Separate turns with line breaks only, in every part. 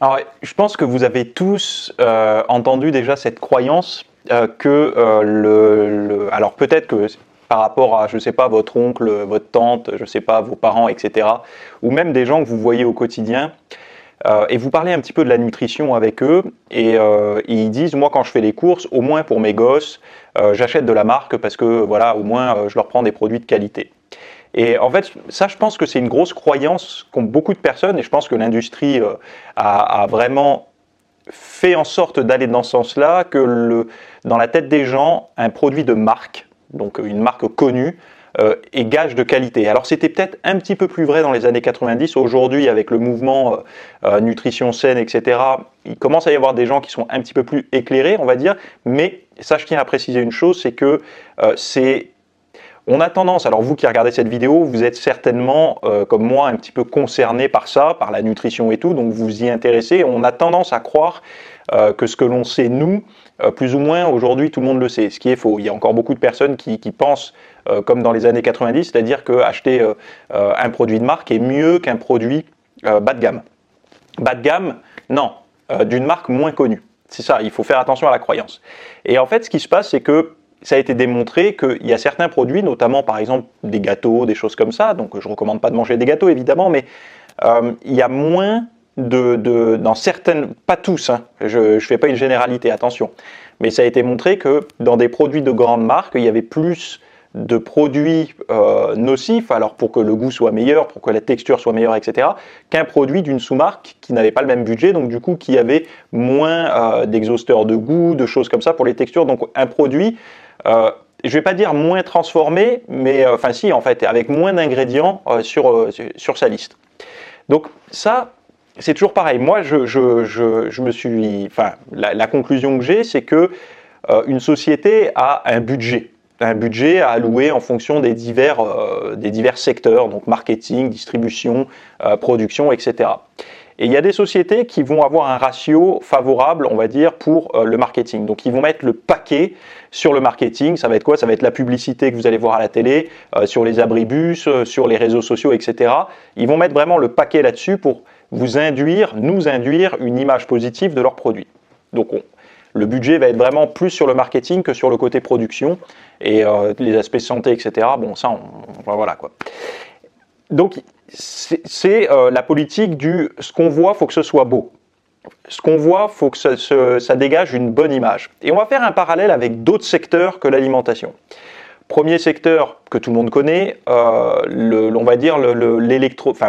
Alors, je pense que vous avez tous entendu déjà cette croyance que alors peut-être que par rapport à, je sais pas, votre oncle, votre tante, je sais pas, vos parents, etc., ou même des gens que vous voyez au quotidien, et vous parlez un petit peu de la nutrition avec eux, et ils disent, moi quand je fais les courses, au moins pour mes gosses, j'achète de la marque parce que voilà, au moins je leur prends des produits de qualité. Et en fait, ça, je pense que c'est une grosse croyance qu'ont beaucoup de personnes, et je pense que l'industrie a vraiment fait en sorte d'aller dans ce sens-là, que dans la tête des gens, un produit de marque, donc une marque connue, est gage de qualité. Alors c'était peut-être un petit peu plus vrai dans les années 90. Aujourd'hui, avec le mouvement nutrition saine, etc., il commence à y avoir des gens qui sont un petit peu plus éclairés, on va dire. Mais ça, je tiens à préciser une chose, c'est que on a tendance, alors vous qui regardez cette vidéo, vous êtes certainement, comme moi, un petit peu concerné par ça, par la nutrition et tout, donc vous vous y intéressez. On a tendance à croire que ce que l'on sait, nous, plus ou moins aujourd'hui, tout le monde le sait, ce qui est faux. Il y a encore beaucoup de personnes qui pensent comme dans les années 90, c'est-à-dire qu'acheter un produit de marque est mieux qu'un produit bas de gamme. Bas de gamme, non, d'une marque moins connue. C'est ça, il faut faire attention à la croyance. Et en fait, ce qui se passe, c'est que ça a été démontré qu'il y a certains produits, notamment par exemple des gâteaux, des choses comme ça, donc je ne recommande pas de manger des gâteaux évidemment, mais il y a moins dans certaines, pas tous, hein, je ne fais pas une généralité, attention, mais ça a été montré que dans des produits de grandes marques, il y avait plus de produits nocifs, alors pour que le goût soit meilleur, pour que la texture soit meilleure, etc., qu'un produit d'une sous-marque qui n'avait pas le même budget, donc du coup qui avait moins d'exhausteurs de goût, de choses comme ça pour les textures, donc un produit je ne vais pas dire moins transformé, mais enfin si, en fait, avec moins d'ingrédients sur sa liste. Donc ça, c'est toujours pareil. Moi, je me suis, enfin, la conclusion que j'ai, c'est que une société a un budget à allouer en fonction des divers secteurs, donc marketing, distribution, production, etc. Et il y a des sociétés qui vont avoir un ratio favorable, on va dire, pour le marketing. Donc ils vont mettre le paquet sur le marketing. Ça va être quoi? Ça va être la publicité que vous allez voir à la télé, sur les abribus, sur les réseaux sociaux, etc. Ils vont mettre vraiment le paquet là-dessus pour nous induire une image positive de leurs produits. Donc le budget va être vraiment plus sur le marketing que sur le côté production et les aspects santé, etc. Bon, ça, voilà quoi. Donc c'est la politique du ce qu'on voit, faut que ce soit beau. Ce qu'on voit, faut que ça dégage une bonne image. Et on va faire un parallèle avec d'autres secteurs que l'alimentation. Premier secteur que tout le monde connaît, on va dire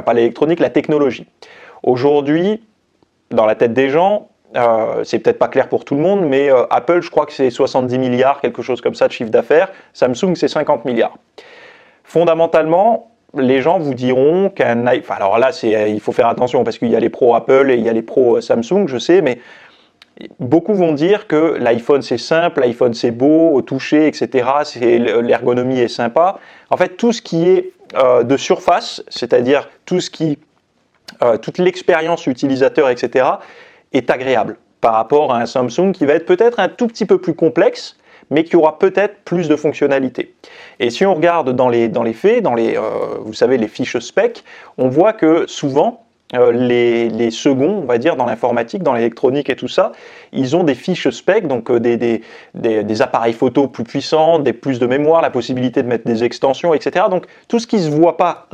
pas l'électronique, la technologie. Aujourd'hui, dans la tête des gens, c'est peut-être pas clair pour tout le monde, mais Apple, je crois que c'est 70 milliards, quelque chose comme ça de chiffre d'affaires. Samsung, c'est 50 milliards. Fondamentalement, les gens vous diront qu'un iPhone, alors là, il faut faire attention parce qu'il y a les pros Apple et il y a les pros Samsung, je sais, mais beaucoup vont dire que l'iPhone c'est simple, l'iPhone c'est beau, au toucher, etc. L'ergonomie est sympa. En fait, tout ce qui est de surface, c'est-à-dire toute l'expérience utilisateur, etc., est agréable par rapport à un Samsung qui va être peut-être un tout petit peu plus complexe, mais qui aura peut-être plus de fonctionnalités. Et si on regarde dans les faits, vous savez, les fiches spec, on voit que souvent, les seconds, on va dire, dans l'informatique, dans l'électronique et tout ça, ils ont des fiches spec, donc des appareils photo plus puissants, plus de mémoire, la possibilité de mettre des extensions, etc. Donc tout ce qui ne se voit pas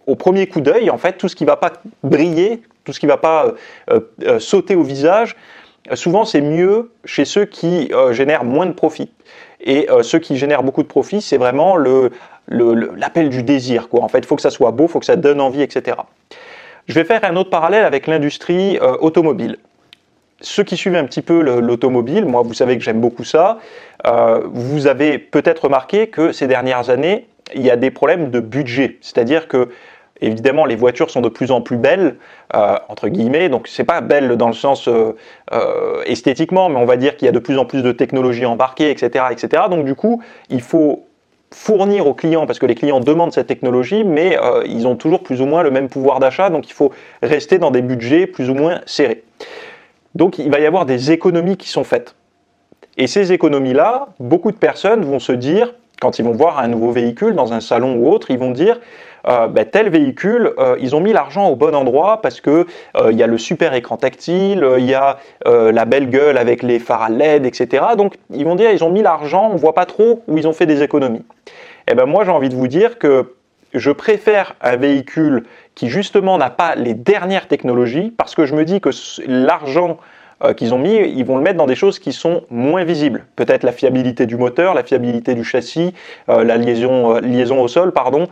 au premier coup d'œil, en fait, tout ce qui ne va pas briller, tout ce qui ne va pas sauter au visage, souvent c'est mieux chez ceux qui génèrent moins de profit. Et ceux qui génèrent beaucoup de profit, c'est vraiment l'appel du désir, quoi. En fait, il faut que ça soit beau, il faut que ça donne envie, etc. Je vais faire un autre parallèle avec l'industrie automobile. Ceux qui suivent un petit peu l'automobile, moi vous savez que j'aime beaucoup ça, vous avez peut-être remarqué que ces dernières années, il y a des problèmes de budget. C'est-à-dire que évidemment, les voitures sont de plus en plus belles, entre guillemets, donc c'est pas belle dans le sens esthétiquement, mais on va dire qu'il y a de plus en plus de technologies embarquées, etc., etc. Donc du coup, il faut fournir aux clients, parce que les clients demandent cette technologie, mais ils ont toujours plus ou moins le même pouvoir d'achat, donc il faut rester dans des budgets plus ou moins serrés. Donc il va y avoir des économies qui sont faites. Et ces économies-là, beaucoup de personnes vont se dire, quand ils vont voir un nouveau véhicule dans un salon ou autre, ils vont dire tel véhicule, ils ont mis l'argent au bon endroit parce que il y a le super écran tactile, il y a la belle gueule avec les phares à LED, etc. Donc ils vont dire ils ont mis l'argent, on voit pas trop où ils ont fait des économies. Et ben moi j'ai envie de vous dire que je préfère un véhicule qui justement n'a pas les dernières technologies parce que je me dis que l'argent qu'ils ont mis, ils vont le mettre dans des choses qui sont moins visibles. Peut-être la fiabilité du moteur, la fiabilité du châssis, la liaison au sol, pardon,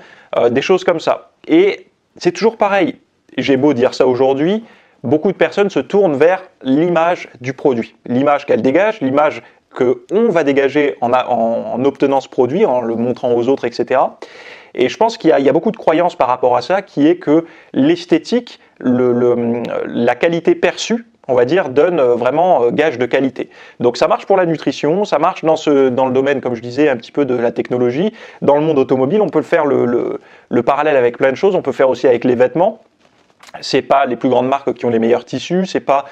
des choses comme ça. Et c'est toujours pareil. J'ai beau dire ça aujourd'hui, beaucoup de personnes se tournent vers l'image du produit. L'image qu'elle dégage, l'image qu'on va dégager en obtenant ce produit, en le montrant aux autres, etc. Et je pense qu'il y a beaucoup de croyances par rapport à ça, qui est que l'esthétique, la qualité perçue, on va dire, donne vraiment gage de qualité. Donc ça marche pour la nutrition, ça marche dans le domaine, comme je disais, un petit peu de la technologie. Dans le monde automobile, on peut faire le parallèle avec plein de choses, on peut faire aussi avec les vêtements. C'est pas les plus grandes marques qui ont les meilleurs tissus, c'est pas...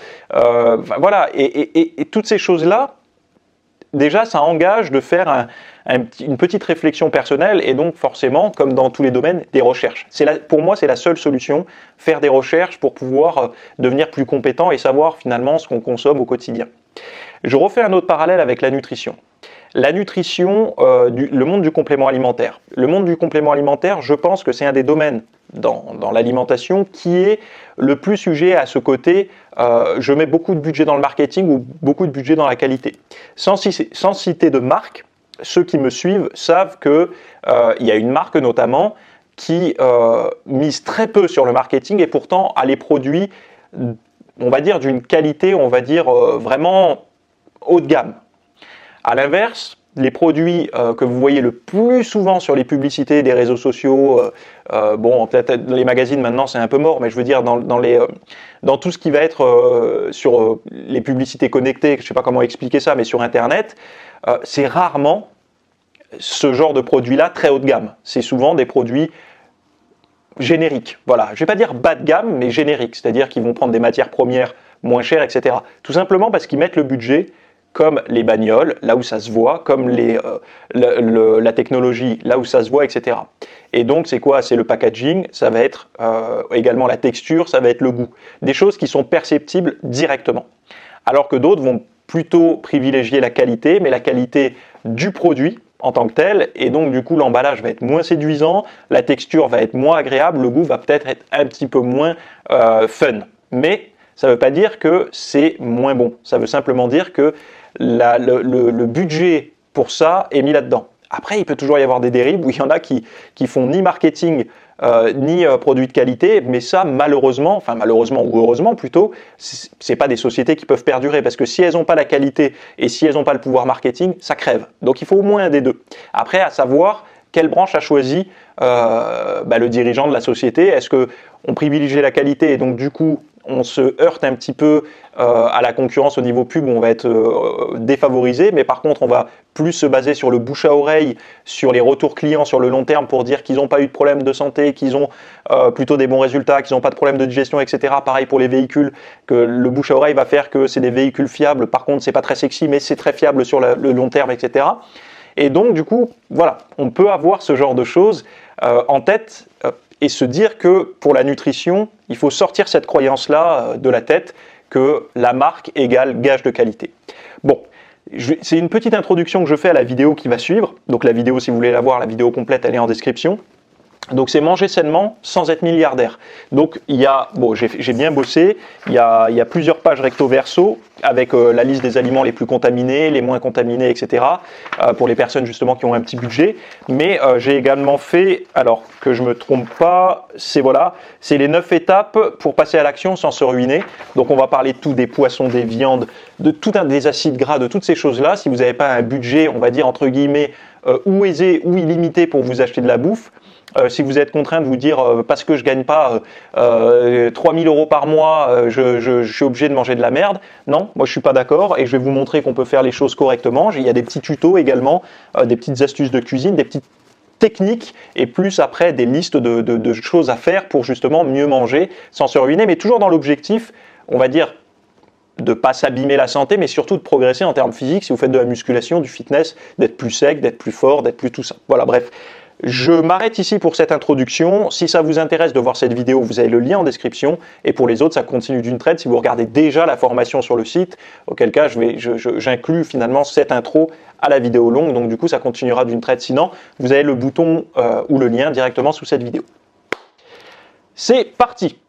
voilà, et toutes ces choses-là, déjà, ça engage de faire une petite réflexion personnelle et donc forcément, comme dans tous les domaines, des recherches. Pour moi, c'est la seule solution, faire des recherches pour pouvoir devenir plus compétent et savoir finalement ce qu'on consomme au quotidien. Je refais un autre parallèle avec la nutrition. La nutrition, le monde du complément alimentaire. Le monde du complément alimentaire, je pense que c'est un des domaines dans l'alimentation qui est le plus sujet à ce côté je mets beaucoup de budget dans le marketing ou beaucoup de budget dans la qualité. Sans citer de marque, ceux qui me suivent savent qu'il y a une marque notamment qui mise très peu sur le marketing et pourtant a les produits, on va dire, d'une qualité, on va dire, vraiment haut de gamme. À l'inverse, les produits que vous voyez le plus souvent sur les publicités des réseaux sociaux, bon, peut-être les magazines maintenant c'est un peu mort, mais je veux dire dans tout ce qui va être sur les publicités connectées, je ne sais pas comment expliquer ça, mais sur Internet, c'est rarement ce genre de produits-là très haut de gamme. C'est souvent des produits génériques. Voilà, je ne vais pas dire bas de gamme, mais génériques, c'est-à-dire qu'ils vont prendre des matières premières moins chères, etc. Tout simplement parce qu'ils mettent le budget comme les bagnoles, là où ça se voit, comme la technologie, là où ça se voit, etc. Et donc, c'est quoi? C'est le packaging, ça va être également la texture, ça va être le goût. Des choses qui sont perceptibles directement. Alors que d'autres vont plutôt privilégier la qualité, mais la qualité du produit en tant que tel, et donc du coup l'emballage va être moins séduisant, la texture va être moins agréable, le goût va peut-être être un petit peu moins fun. Mais ça ne veut pas dire que c'est moins bon, ça veut simplement dire que le budget pour ça est mis là-dedans. Après, il peut toujours y avoir des dérives où il y en a qui font ni marketing ni produits de qualité, mais ça malheureusement ou heureusement plutôt, c'est pas des sociétés qui peuvent perdurer parce que si elles n'ont pas la qualité et si elles n'ont pas le pouvoir marketing, ça crève. Donc il faut au moins un des deux. Après, à savoir quelle branche a choisi le dirigeant de la société. Est-ce qu'on privilégie la qualité et donc du coup on se heurte un petit peu à la concurrence au niveau pub, on va être défavorisé, mais par contre on va plus se baser sur le bouche à oreille, sur les retours clients sur le long terme pour dire qu'ils n'ont pas eu de problème de santé, qu'ils ont plutôt des bons résultats, qu'ils n'ont pas de problème de digestion, etc. Pareil pour les véhicules, que le bouche à oreille va faire que c'est des véhicules fiables, par contre c'est pas très sexy mais c'est très fiable sur le long terme, etc. Et donc du coup, voilà, on peut avoir ce genre de choses en tête et se dire que pour la nutrition, il faut sortir cette croyance-là de la tête que la marque égale gage de qualité. Bon, c'est une petite introduction que je fais à la vidéo qui va suivre. Donc la vidéo, si vous voulez la voir, la vidéo complète, elle est en description. Donc c'est manger sainement sans être milliardaire. Donc il y a, bon, j'ai bien bossé, il y a plusieurs pages recto verso avec la liste des aliments les plus contaminés, les moins contaminés, etc. Pour les personnes justement qui ont un petit budget. Mais j'ai également fait, alors que je me trompe pas, c'est les 9 étapes pour passer à l'action sans se ruiner. Donc on va parler de tout, des poissons, des viandes, de des acides gras, de toutes ces choses-là. Si vous n'avez pas un budget, on va dire entre guillemets, ou aisé ou illimité pour vous acheter de la bouffe, si vous êtes contraint de vous dire parce que je gagne pas 3000 € par mois, je suis obligé de manger de la merde. Non, moi je suis pas d'accord et je vais vous montrer qu'on peut faire les choses correctement. Il y a des petits tutos également, des petites astuces de cuisine, des petites techniques et plus après des listes de choses à faire pour justement mieux manger sans se ruiner, mais toujours dans l'objectif, on va dire, de pas s'abîmer la santé, mais surtout de progresser en termes physiques si vous faites de la musculation, du fitness, d'être plus sec, d'être plus fort, d'être plus tout ça. Voilà, bref. Je m'arrête ici pour cette introduction. Si ça vous intéresse de voir cette vidéo, vous avez le lien en description. Et pour les autres, ça continue d'une traite. Si vous regardez déjà la formation sur le site, auquel cas j'inclus finalement cette intro à la vidéo longue. Donc du coup, ça continuera d'une traite. Sinon, vous avez le bouton ou le lien directement sous cette vidéo. C'est parti!